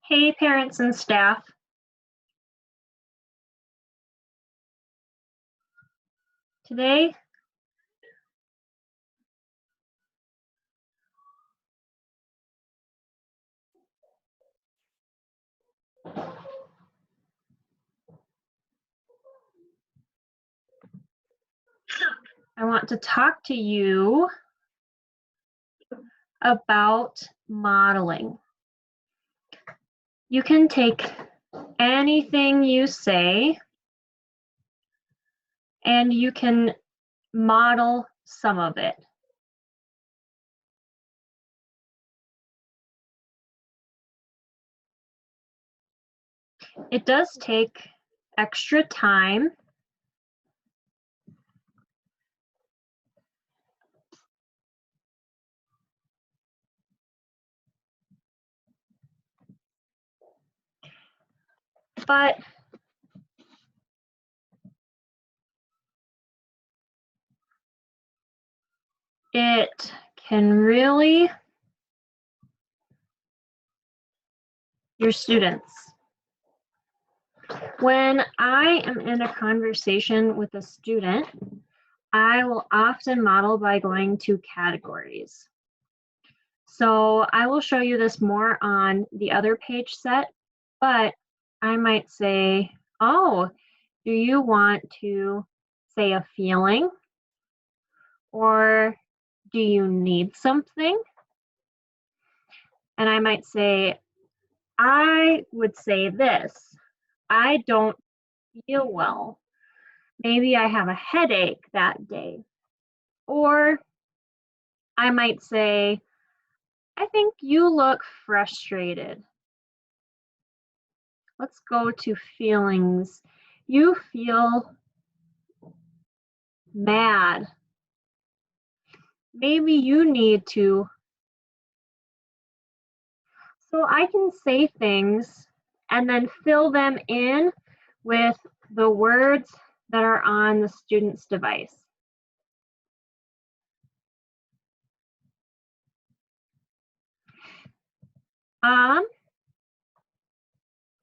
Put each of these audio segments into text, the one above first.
Hey, parents and staff. Today, I want to talk to you about modeling. You can take anything you say and you can model some of it. It does take extra time. But it can really your students. When I am in a conversation with a student, I will often model by going to categories. So I will show you this more on the other page set, but I might say, oh, do you want to say a feeling? Or do you need something? And I might say, I would say this, I don't feel well. Maybe I have a headache that day. Or I might say, I think you look frustrated. Let's go to feelings. You feel mad. Maybe you need to. So I can say things and then fill them in with the words that are on the student's device.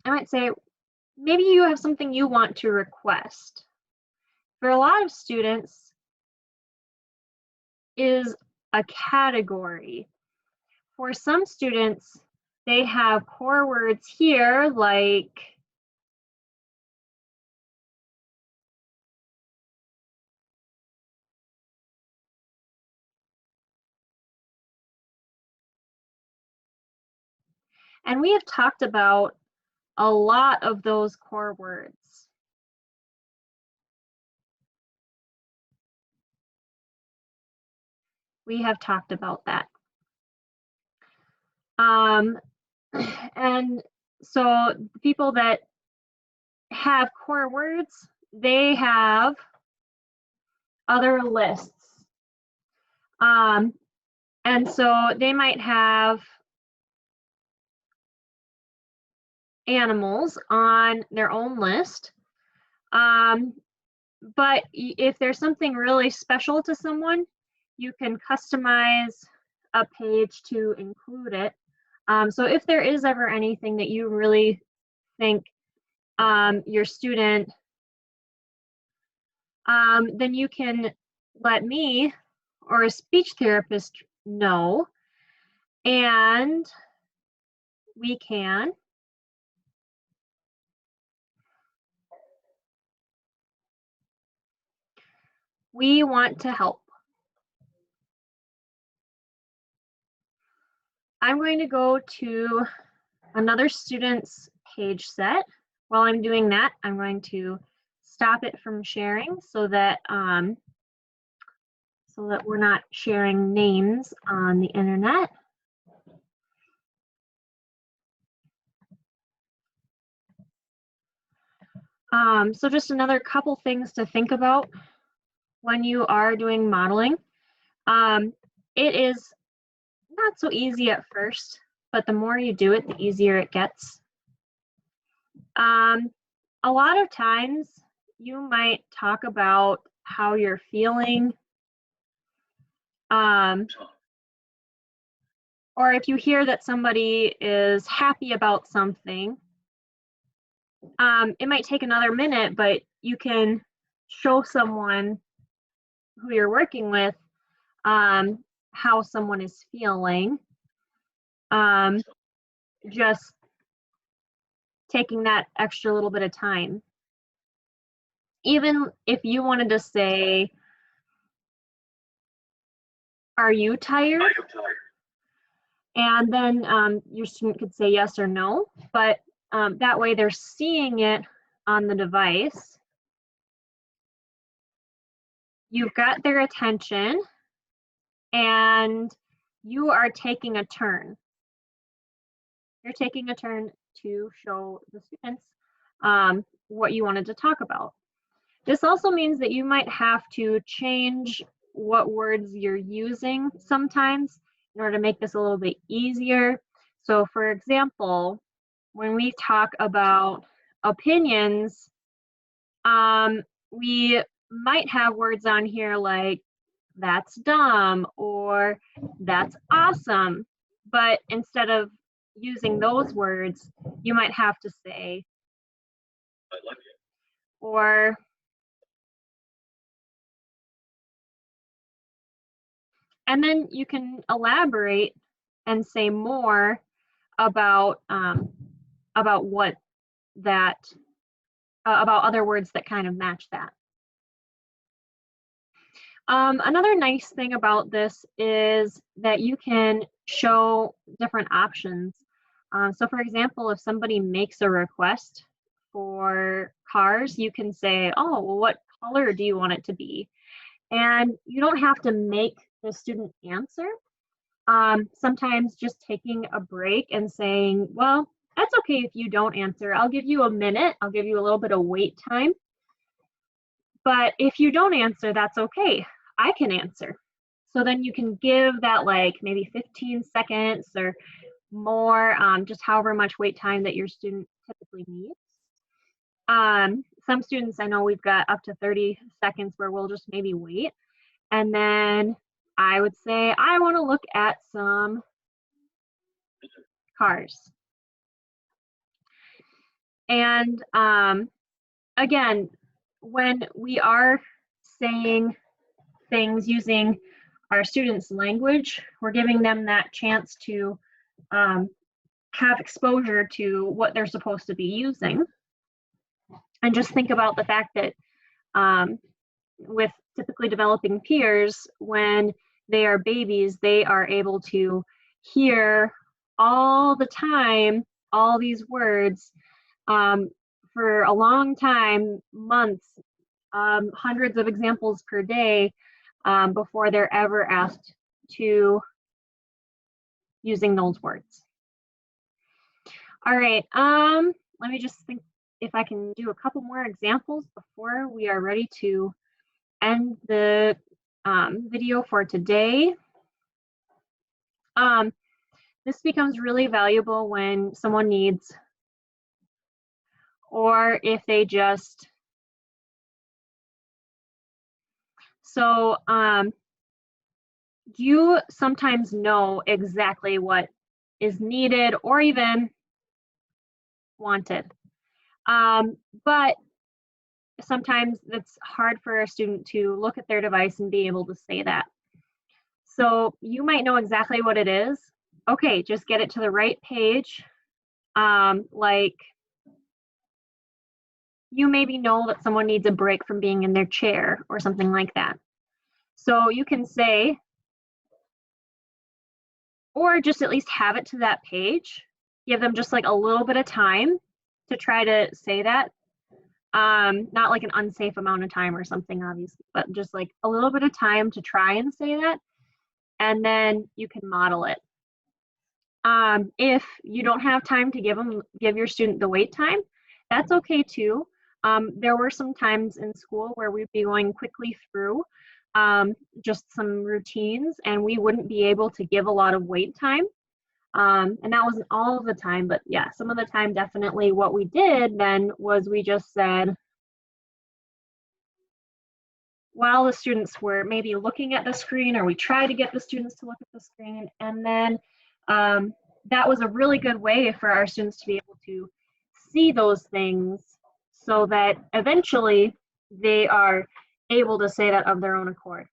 I might say, maybe you have something you want to request. For a lot of students, is a category. For some students, they have core words here like and we have talked about a lot of those core words. We have talked about that. And so people that have core words, they have other lists. And so they might have animals on their own list. But if there's something really special to someone, you can customize a page to include it. So if there is ever anything that you really think your student, then you can let me or a speech therapist know, and we want to help. I'm going to go to another student's page set. While I'm doing that, I'm going to stop it from sharing so that we're not sharing names on the internet. So just another couple things to think about when you are doing modeling. It is not so easy at first, but the more you do it, the easier it gets. A lot of times you might talk about how you're feeling. Or if you hear that somebody is happy about something, it might take another minute, but you can show someone who you're working with how someone is feeling. Just taking that extra little bit of time. Even if you wanted to say, "Are you tired?" And then your student could say yes or no, but that way they're seeing it on the device. You've got their attention, and you are taking a turn. You're taking a turn to show the students what you wanted to talk about. This also means that you might have to change what words you're using sometimes in order to make this a little bit easier. So for example, when we talk about opinions, we might have words on here like "that's dumb" or "that's awesome." But instead of using those words, you might have to say, "I love you," or and then you can elaborate and say more about what that about other words that kind of match that. Another nice thing about this is that you can show different options. So for example, if somebody makes a request for cars, you can say, "Oh, well, what color do you want it to be?" And you don't have to make the student answer. Sometimes just taking a break and saying, "Well, that's okay if you don't answer. I'll give you a minute. I'll give you a little bit of wait time. But if you don't answer, that's okay. I can answer." So then you can give that like maybe 15 seconds or more, just however much wait time that your student typically needs. Some students, I know we've got up to 30 seconds where we'll just maybe wait. And then I would say, "I want to look at some cars." And again, when we are saying things using our students' language, we're giving them that chance to have exposure to what they're supposed to be using. And just think about the fact that with typically developing peers, when they are babies, they are able to hear all the time all these words for a long time, months, hundreds of examples per day before they're ever asked to using those words. All right, let me just think if I can do a couple more examples before we are ready to end the video for today. This becomes really valuable when someone needs, or if they just, so you sometimes know exactly what is needed or even wanted. But sometimes it's hard for a student to look at their device and be able to say that. So you might know exactly what it is. Okay, just get it to the right page. Like you maybe know that someone needs a break from being in their chair or something like that. So you can say, or just at least have it to that page. Give them just like a little bit of time to try to say that. Not like an unsafe amount of time or something, obviously, but just like a little bit of time to try and say that. And then you can model it. If you don't have time to give your student the wait time, that's okay too. There were some times in school where we'd be going quickly through just some routines and we wouldn't be able to give a lot of wait time. And that wasn't all of the time, but yeah, some of the time definitely what we did then was we just said, while the students were maybe looking at the screen, or we try to get the students to look at the screen, and then That was a really good way for our students to be able to see those things so that eventually they are able to say that of their own accord.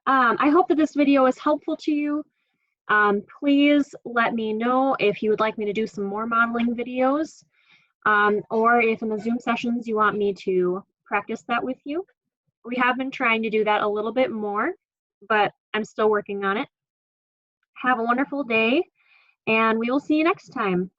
I hope that this video is helpful to you. Please let me know if you would like me to do some more modeling videos, or if in the Zoom sessions you want me to practice that with you. We have been trying to do that a little bit more, but I'm still working on it. Have a wonderful day, and we will see you next time.